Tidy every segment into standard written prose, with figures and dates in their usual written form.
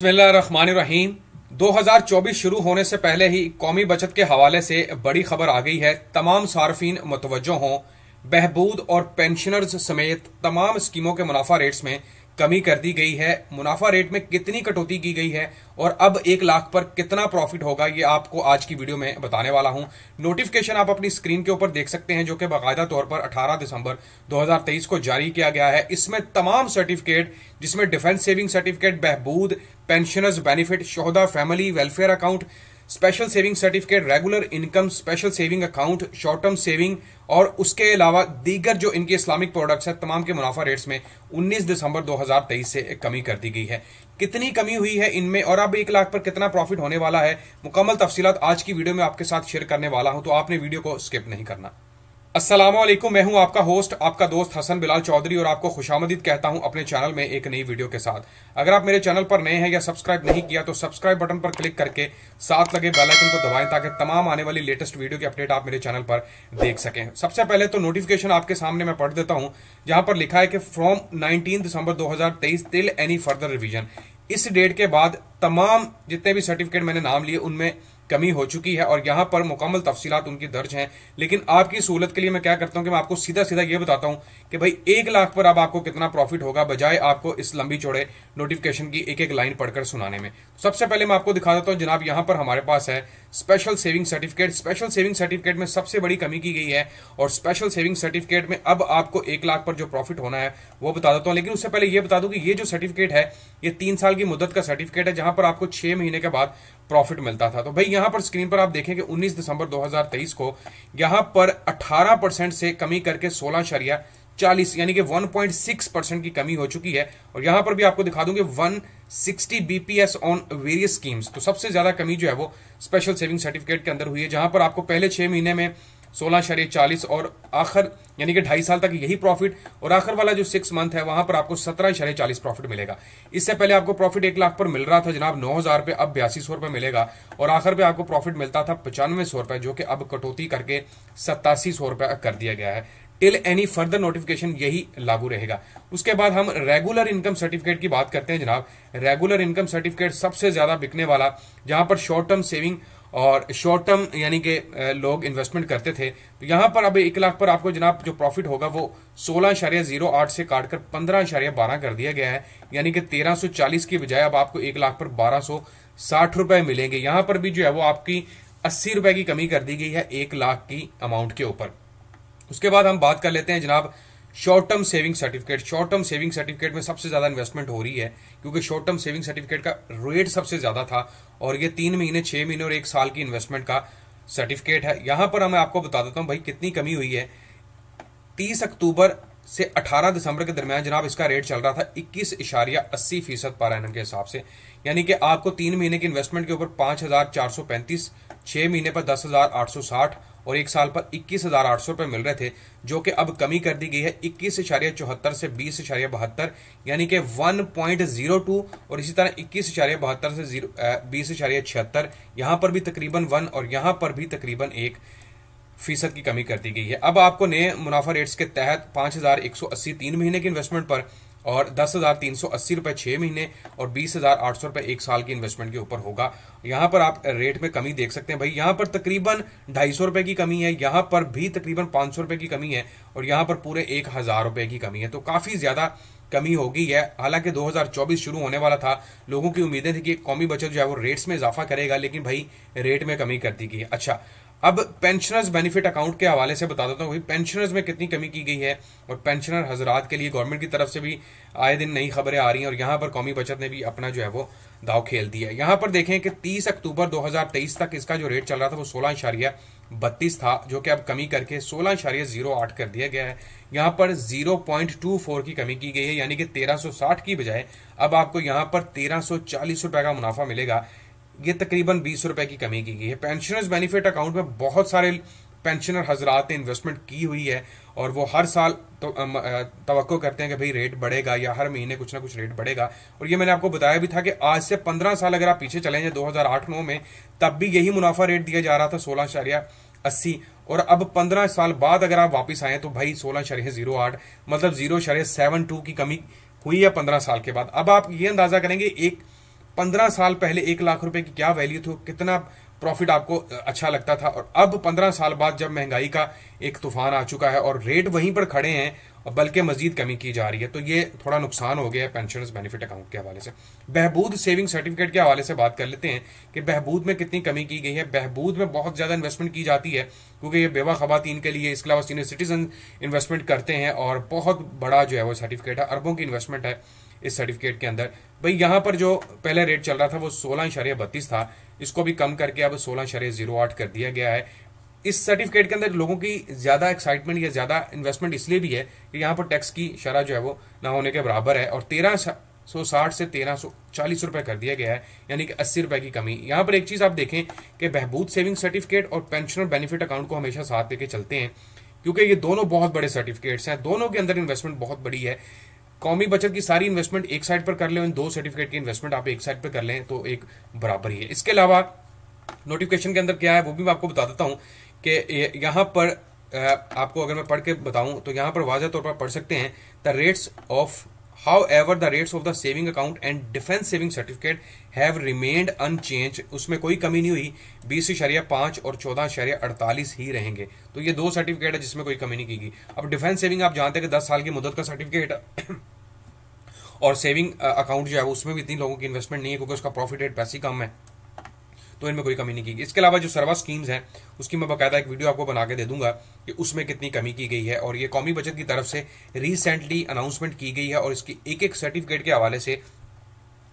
बिस्मिल्लाहिर्रहमानिर्रहीम। 2024 शुरू होने से पहले ही कौमी बचत के हवाले से बड़ी खबर आ गई है। तमाम सार्फिन मुतवज्जो हों, बहबूद और पेंशनर्स समेत तमाम स्कीमों के मुनाफा रेट्स में कमी कर दी गई है। मुनाफा रेट में कितनी कटौती की गई है और अब 1 लाख पर कितना प्रॉफिट होगा, ये आपको आज की वीडियो में बताने वाला हूं। नोटिफिकेशन आप अपनी स्क्रीन के ऊपर देख सकते हैं, जो कि बाकायदा तौर पर 18 दिसंबर 2023 को जारी किया गया है। इसमें तमाम सर्टिफिकेट, जिसमें डिफेंस सेविंग सर्टिफिकेट, बहबूद, पेंशनर्स बेनिफिट, शोहदा family welfare account, special saving certificate, regular income special saving account, short term saving और उसके अलावा दीगर जो इनके इस्लामिक प्रोडक्ट्स हैं, तमाम के मुनाफा रेट्स में 19 दिसंबर 2023 से कमी कर दी गई है। कितनी कमी हुई है इनमें और अब 1 लाख पर कितना प्रॉफिट होने वाला है, मुकम्मल तफसीलात आज की वीडियो में आपके साथ शेयर करने वाला हूं, तो आपने वीडियो को स्किप नहीं करना। अस्सलामुअलैकुम, मैं हूं आपका होस्ट, आपका दोस्त हसन बिलाल चौधरी और आपको खुशामदीद कहता हूं अपने चैनल में एक नई वीडियो के साथ। अगर आप मेरे चैनल पर नए हैं या सब्सक्राइब नहीं किया तो सब्सक्राइब बटन पर क्लिक करके साथ लगे बेल आइकन को दबाएं, ताकि तमाम आने वाली लेटेस्ट वीडियो की अपडेट आप मेरे चैनल पर देख सकें। सबसे पहले तो नोटिफिकेशन आपके सामने मैं पढ़ देता हूं, जहां पर लिखा है कि from 19 December 2023 till any further revision. इस डेट के बाद तमाम जितने भी सर्टिफिकेट मैंने नाम लिए उनमें कमी हो चुकी है और यहां पर मुकम्मल तफसीलात उनकी दर्ज हैं। लेकिन आपकी सहूलत के लिए मैं क्या करता हूं कि मैं आपको सीधा सीधा ये बताता हूं कि भाई 1 लाख पर अब आपको कितना प्रॉफिट होगा, बजाय आपको इस लंबी चौड़े नोटिफिकेशन की एक एक लाइन पढ़कर सुनाने में। सबसे पहले मैं आपको दिखा देता हूं जनाब, यहां पर हमारे पास है special saving certificate. Special saving certificate में सबसे बड़ी कमी की गई है और स्पेशल सेविंग सर्टिफिकेट में अब आपको 1 लाख पर जो प्रॉफिट होना है वो बता देता हूं। लेकिन उससे पहले यह बता दूं कि ये जो सर्टिफिकेट है ये 3 साल की मुद्दत का सर्टिफिकेट है, जहां पर आपको 6 महीने के बाद प्रॉफिट मिलता था। तो भाई यहां पर स्क्रीन पर आप देखें कि 19 दिसंबर 2023 को यहां पर 18% से कमी करके 16.40 यानी कि 1.6% की कमी हो चुकी है। और यहां पर भी आपको दिखा दूंगे 160 बीपीएस ऑन वेरियस स्कीम्स। तो सबसे ज्यादा कमी जो है वो स्पेशल सेविंग सर्टिफिकेट के अंदर हुई है, जहां पर आपको पहले 6 महीने में 16.40 और आखिर यानी कि 2.5 साल तक यही प्रॉफिट, और आखिर वाला जो 6 मंथ है वहां पर आपको 17.40 प्रॉफिट मिलेगा। इससे पहले आपको प्रॉफिट 1 लाख पर मिल रहा था जनाब 9,000 रुपए, अब 8200 रुपए मिलेगा और आखिर पे आपको प्रॉफिट मिलता था 9500 रुपए, जो कि अब कटौती करके 8700 रुपए कर दिया गया है। टिल एनी फर्दर नोटिफिकेशन यही लागू रहेगा। उसके बाद हम रेगुलर इनकम सर्टिफिकेट की बात करते हैं जनाब। रेगुलर इनकम सर्टिफिकेट सबसे ज्यादा बिकने वाला, जहां पर शॉर्ट टर्म सेविंग और शॉर्ट टर्म यानी कि लोग इन्वेस्टमेंट करते थे। तो यहां पर अब 1 लाख पर आपको जनाब जो प्रॉफिट होगा वो 16.08 से काटकर 15.12 कर दिया गया है, यानी कि 1340 की बजाय अब आपको 1 लाख पर 1260 रुपए मिलेंगे। यहां पर भी जो है वो आपकी 80 रुपए की कमी कर दी गई है 1 लाख की अमाउंट के ऊपर। उसके बाद हम बात कर लेते हैं जनाब short term saving certificate. Short term saving certificate में सबसे ज्यादा इन्वेस्टमेंट हो रही है, क्योंकि शॉर्ट टर्म सेविंग सर्टिफिकेट का रेट सबसे ज्यादा था और ये 3 महीने, 6 महीने और 1 साल की इन्वेस्टमेंट का सर्टिफिकेट है। यहां पर मैं आपको बता देता हूं भाई कितनी कमी हुई है। 30 अक्टूबर से 18 दिसंबर के दरमियान जनाब इसका रेट चल रहा था 21.80% पर एनम के हिसाब से, यानी कि आपको 3 महीने की इन्वेस्टमेंट के ऊपर 5,435, 6 महीने पर 10,860 और 1 साल पर 21,800 रुपए मिल रहे थे, जो कि अब कमी कर दी गई है 21.74 से 20.72, यानी कि 1.02 और इसी तरह 21.72 से 20.76। यहां पर भी तकरीबन 1 और यहां पर भी तकरीबन 1% की कमी कर दी गई है। अब आपको नए मुनाफा रेट्स के तहत 5,180 3 महीने की इन्वेस्टमेंट पर और 10,380 रुपए 6 महीने और 20,800 रुपए 1 साल की इन्वेस्टमेंट के ऊपर होगा। यहां पर आप रेट में कमी देख सकते हैं भाई, यहां पर तकरीबन 250 रुपए की कमी है, यहां पर भी तकरीबन 500 रुपए की कमी है और यहां पर पूरे 1,000 रुपए की कमी है। तो काफी ज्यादा कमी हो गई है। हालांकि 2024 शुरू होने वाला था, लोगों की उम्मीदें थी कि कौमी बचत जो है वो रेट्स में इजाफा करेगा, लेकिन भाई रेट में कमी कर दी गई है। अच्छा, अब पेंशनर्स बेनिफिट अकाउंट के हवाले से बता देता हूं भाई पेंशनर्स में कितनी कमी की गई है और पेंशनर हजरात के लिए गवर्नमेंट की तरफ से भी आए दिन नई खबरें आ रही हैं और यहां पर कौमी बचत ने भी अपना जो है वो दाव खेल दिया है। यहां पर देखें कि 30 अक्टूबर 2023 तक इसका जो रेट चल रहा था वो 16.32 था, जो कि अब कमी करके 16.08 कर दिया गया है। यहां पर 0.24 की कमी की गई है, यानी कि 1360 की बजाय अब आपको यहां पर 1340 रुपए का मुनाफा मिलेगा। ये तकरीबन 20 रुपए की कमी की गई है। पेंशनर्स बेनिफिट अकाउंट में बहुत सारे पेंशनर हजरात ने इन्वेस्टमेंट की हुई है और वो हर साल तो तवक्को करते हैं कि भाई रेट बढ़ेगा या हर महीने कुछ ना कुछ रेट बढ़ेगा। और ये मैंने आपको बताया भी था कि आज से 15 साल अगर आप पीछे चले जाए 2008-9 में, तब भी यही मुनाफा रेट दिया जा रहा था 16.80 और अब 15 साल बाद अगर आप वापस आए तो भाई 16.08 मतलब 0.72 की कमी हुई है 15 साल के बाद। अब आप ये अंदाजा करेंगे एक 15 साल पहले 1 लाख रुपए की क्या वैल्यू थी, कितना प्रॉफिट आपको अच्छा लगता था, और अब 15 साल बाद जब महंगाई का एक तूफान आ चुका है और रेट वहीं पर खड़े हैं और बल्कि मजीद कमी की जा रही है, तो ये थोड़ा नुकसान हो गया है पेंशनर्स बेनिफिट अकाउंट के हवाले से। बहबूद सेविंग सर्टिफिकेट के हवाले से बात कर लेते हैं कि बहबूद में कितनी कमी की गई है। बहबूद में बहुत ज्यादा इन्वेस्टमेंट की जाती है क्योंकि ये बेवा खवातीन के लिए, इसके अलावा सीनियर सिटीजन इन्वेस्टमेंट करते हैं और बहुत बड़ा जो है वो सर्टिफिकेट है, अरबों की इन्वेस्टमेंट है इस सर्टिफिकेट के अंदर। भाई यहाँ पर जो पहले रेट चल रहा था वो 16.32 था, इसको भी कम करके अब 16.08 कर दिया गया है। इस सर्टिफिकेट के अंदर लोगों की ज्यादा एक्साइटमेंट या ज्यादा इन्वेस्टमेंट इसलिए भी है कि यहाँ पर टैक्स की शरह जो है वो ना होने के बराबर है और 1360 से 1340 रुपए कर दिया गया है, यानी कि 80 रुपए की कमी। यहाँ पर एक चीज आप देखें कि बहबूद सेविंग सर्टिफिकेट और पेंशनर बेनिफिट अकाउंट को हमेशा साथ लेके चलते हैं क्योंकि ये दोनों बहुत बड़े सर्टिफिकेट्स हैं, दोनों के अंदर इन्वेस्टमेंट बहुत बड़ी है। कौमी बचत की सारी इन्वेस्टमेंट एक साइड पर कर लें, इन दो सर्टिफिकेट की इन्वेस्टमेंट आप एक साइड पर कर लें तो एक बराबर ही है। इसके अलावा नोटिफिकेशन के अंदर क्या है वो भी मैं आपको बता देता हूं कि यहां पर आपको अगर मैं पढ़ के बताऊं तो यहां पर वाज़ह तौर पर पढ़ सकते हैं the rates of However, the rates of the saving account and defense saving certificate have remained unchanged। उसमें कोई कमी नहीं हुई, 20.5 और 14.48 ही रहेंगे। तो ये दो सर्टिफिकेट है जिसमें कोई कमी नहीं की गई। अब डिफेंस सेविंग आप जानते हैं कि 10 साल की मुद्दत का सर्टिफिकेट है और सेविंग अकाउंट जो है उसमें भी इतनी लोगों की इन्वेस्टमेंट नहीं है क्योंकि उसका प्रॉफिट रेट पैसे कम है, तो इनमें कोई कमी नहीं की गई। इसके अलावा जो सर्वा स्कीम्स हैं उसकी मैं बकायदा एक वीडियो आपको बना के दे दूंगा कि उसमें कितनी कमी की गई है, और ये कौमी बचत की तरफ से रिसेंटली अनाउंसमेंट की गई है और इसकी एक एक सर्टिफिकेट के हवाले से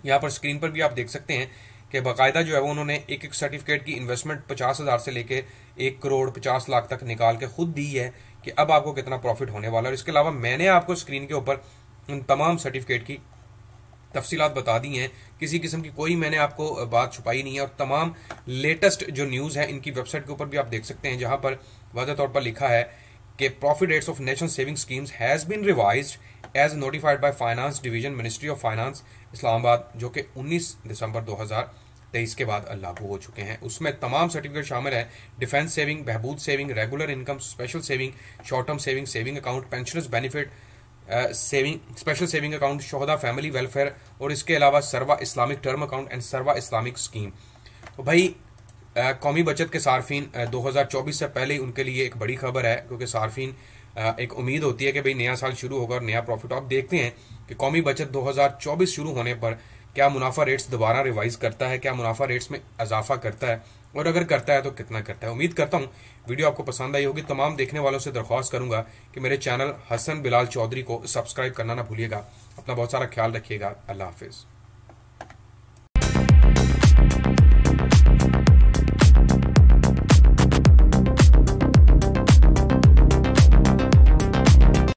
यहाँ पर स्क्रीन पर भी आप देख सकते हैं कि बाकायदा जो है वो उन्होंने एक एक सर्टिफिकेट की इन्वेस्टमेंट 50,000 से लेके 1 करोड़ 50 लाख तक निकाल के खुद दी है कि अब आपको कितना प्रॉफिट होने वाला है। और इसके अलावा मैंने आपको स्क्रीन के ऊपर उन तमाम सर्टिफिकेट की तफसीलात बता दी हैं, किसी किस्म की कोई मैंने आपको बात छुपाई नहीं है, और तमाम लेटेस्ट जो न्यूज़ है इनकी वेबसाइट के ऊपर भी आप देख सकते हैं जहां पर वाज़ह तौर पर लिखा है कि profit rates of national saving schemes has been revised as notified by finance division ministry of finance Islamabad, जो कि 19 दिसंबर 2023 के बाद लागू हो चुके हैं। उसमें तमाम सर्टिफिकेट शामिल है, डिफेंस सेविंग, बहबूद saving, regular income, special saving, short term saving, saving account, pensioners benefit saving, special saving account, शोहदा फैमिली वेलफेयर, और इसके अलावा Sarwa Islamic term account and Sarwa Islamic scheme. तो भाई कौमी बचत के सार्फिन 2024 से पहले उनके लिए एक बड़ी खबर है क्योंकि सार्फिन एक उम्मीद होती है कि भाई नया साल शुरू होगा और नया प्रॉफिट। आप देखते हैं कि कौमी बचत 2024 शुरू होने पर क्या मुनाफा रेट्स दोबारा रिवाइज करता है, क्या मुनाफा रेट्स में इजाफा करता है, और अगर करता है तो कितना करता है। उम्मीद करता हूं वीडियो आपको पसंद आई होगी। तमाम देखने वालों से दरख्वास्त करूंगा कि मेरे चैनल हसन बिलाल चौधरी को सब्सक्राइब करना ना भूलिएगा। अपना बहुत सारा ख्याल रखिएगा। अल्लाह हाफिज।